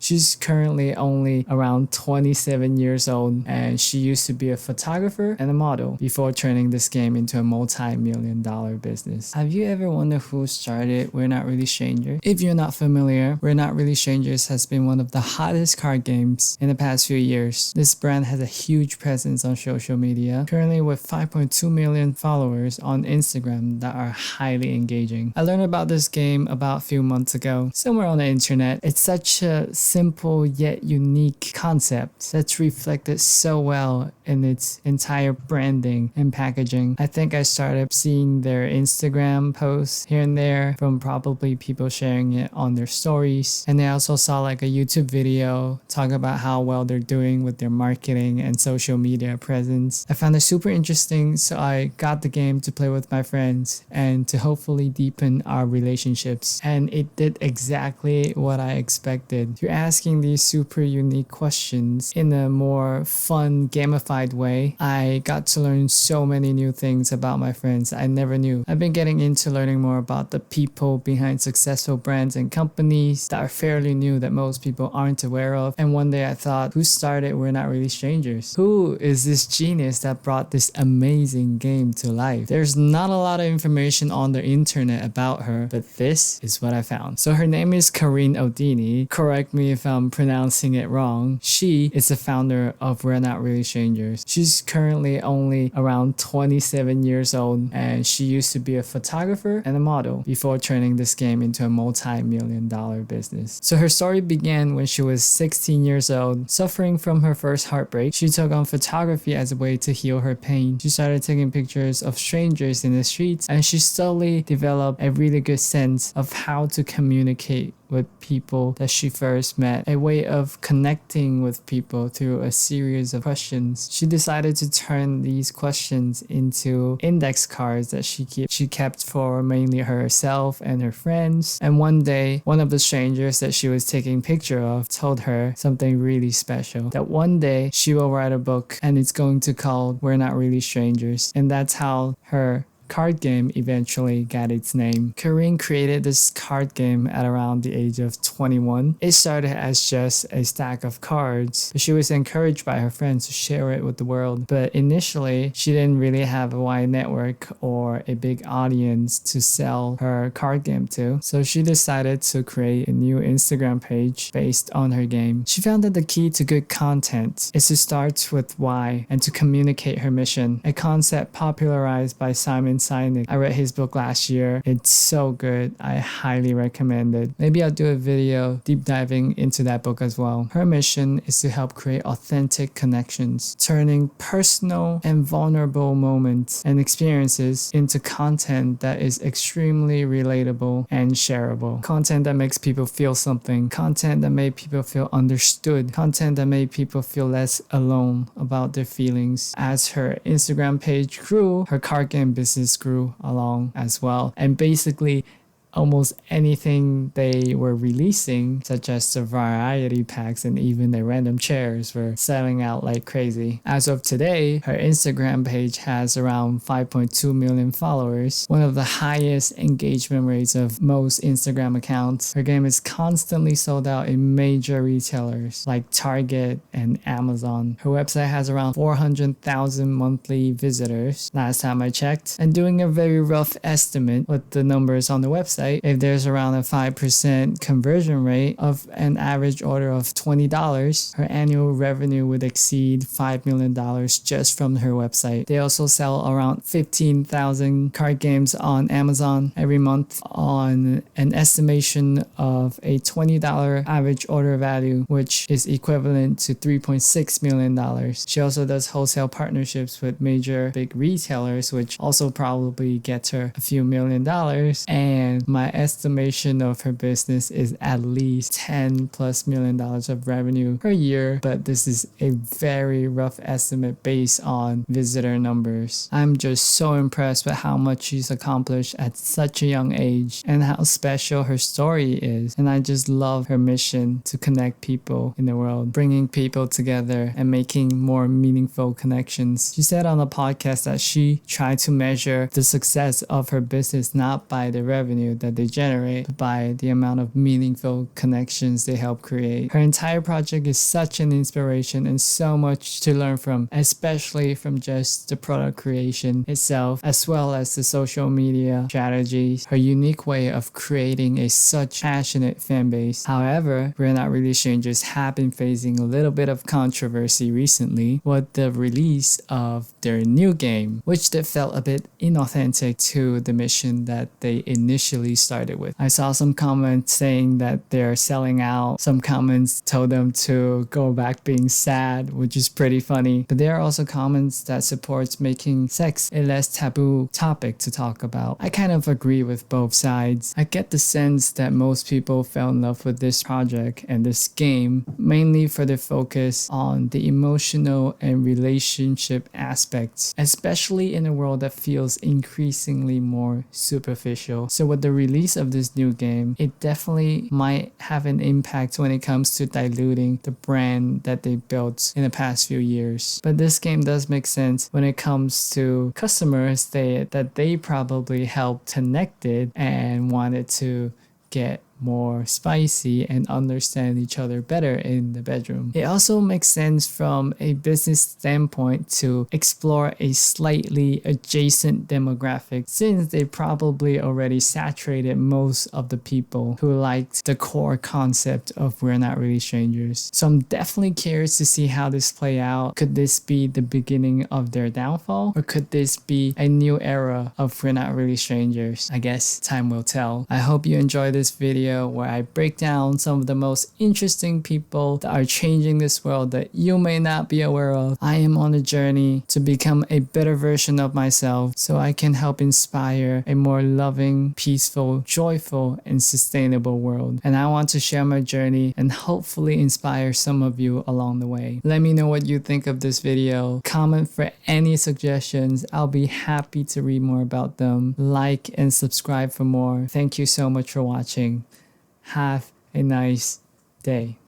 She's currently only around 27 years old, and she used to be a photographer and a model before turning this game into a multi-million-dollar business. Have you ever wondered who started We're Not Really Strangers? If you're not familiar, We're Not Really Strangers has been one of the hottest card games in the past few years. This brand has a huge presence on social media, currently with 5.2 million followers on Instagram that are highly engaging. I learned about this game about a few months ago, somewhere on the internet. It's such a simple yet unique concept that's reflected so well in its entire branding and packaging. I think I started seeing their Instagram posts here and there from probably people sharing it on their stories. And I also saw like a YouTube video talk about how well they're doing with their marketing and social media presence. I found it super interesting, so I got the game to play with my friends and to hopefully deepen our relationships. And it did exactly what I expected. Through asking these super unique questions in a more fun, gamified way, I got to learn so many new things about my friends I never knew. I've been getting into learning more about the people behind successful brands and companies that are fairly new that most people aren't aware of. And one day I thought, who started We're Not Really Strangers? Who is this genius that brought this amazing game to life? There's not a lot of information on the internet about her, but this is what I found. So her name is Koreen Odiney. Correct me if I'm pronouncing it wrong. She is the founder of We're Not Really Strangers. She's currently only around 27 years old, and she used to be a photographer and a model before turning this game into a multi-million-dollar business. So her story began when she was 16 years old. Suffering from her first heartbreak, she took on photography as a way to heal her pain. She started taking pictures of strangers in the streets, and she slowly developed a really good sense of how to communicate with people that she first met, a way of connecting with people through a series of questions. She decided to turn these questions into index cards that she kept for mainly herself and her friends. And one day, one of the strangers that she was taking picture of told her something really special, that one day she will write a book and it's going to call We're Not Really Strangers. And that's how her card game eventually got its name. Koreen created this card game at around the age of 21. It started as just a stack of cards, but she was encouraged by her friends to share it with the world. But initially, she didn't really have a wide network or a big audience to sell her card game to, so she decided to create a new Instagram page based on her game. She found that the key to good content is to start with why and to communicate her mission, a concept popularized by Simon Sinek. I read his book last year. It's so good. I highly recommend it. Maybe I'll do a video deep diving into that book as well. Her mission is to help create authentic connections, turning personal and vulnerable moments and experiences into content that is extremely relatable and shareable. Content that makes people feel something. Content that made people feel understood. Content that made people feel less alone about their feelings. As her Instagram page grew, her card game business grew along as well. And basically, almost anything they were releasing, such as the variety packs and even the random chairs, were selling out like crazy. As of today, her Instagram page has around 5.2 million followers, one of the highest engagement rates of most Instagram accounts. Her game is constantly sold out in major retailers like Target and Amazon. Her website has around 400,000 monthly visitors last time I checked, and doing a very rough estimate with the numbers on the website, if there's around a 5% conversion rate of an average order of $20, her annual revenue would exceed $5 million just from her website. They also sell around 15,000 card games on Amazon every month on an estimation of a $20 average order value, which is equivalent to $3.6 million. She also does wholesale partnerships with major big retailers, which also probably gets her a few $1,000,000. And my estimation of her business is at least $10+ million of revenue per year, but this is a very rough estimate based on visitor numbers. I'm just so impressed with how much she's accomplished at such a young age and how special her story is. And I just love her mission to connect people in the world, bringing people together and making more meaningful connections. She said on a podcast that she tried to measure the success of her business not by the revenue that they generate, but by the amount of meaningful connections they help create. Her entire project is such an inspiration and so much to learn from, especially from just the product creation itself, as well as the social media strategies. Her unique way of creating a such passionate fan base. However, We're Not Really Strangers have been facing a little bit of controversy recently with the release of their new game, which they felt a bit inauthentic to the mission that they initially started with. I saw some comments saying that they're selling out. Some comments told them to go back being sad, which is pretty funny. But there are also comments that supports making sex a less taboo topic to talk about. I kind of agree with both sides. I get the sense that most people fell in love with this project and this game mainly for the focus on the emotional and relationship aspects, especially in a world that feels increasingly more superficial. So with the release of this new game, it definitely might have an impact when it comes to diluting the brand that they built in the past few years. But this game does make sense when it comes to customers that they probably helped connected and wanted to get more spicy and understand each other better in the bedroom. It also makes sense from a business standpoint to explore a slightly adjacent demographic, since they probably already saturated most of the people who liked the core concept of We're Not Really Strangers. So I'm definitely curious to see how this play out. Could this be the beginning of their downfall, or could this be a new era of We're Not Really Strangers? I guess time will tell. I hope you enjoy this video where I break down some of the most interesting people that are changing this world that you may not be aware of. I am on a journey to become a better version of myself so I can help inspire a more loving, peaceful, joyful, and sustainable world. And I want to share my journey and hopefully inspire some of you along the way. Let me know what you think of this video. Comment for any suggestions. I'll be happy to read more about them. Like and subscribe for more. Thank you so much for watching. Have a nice day.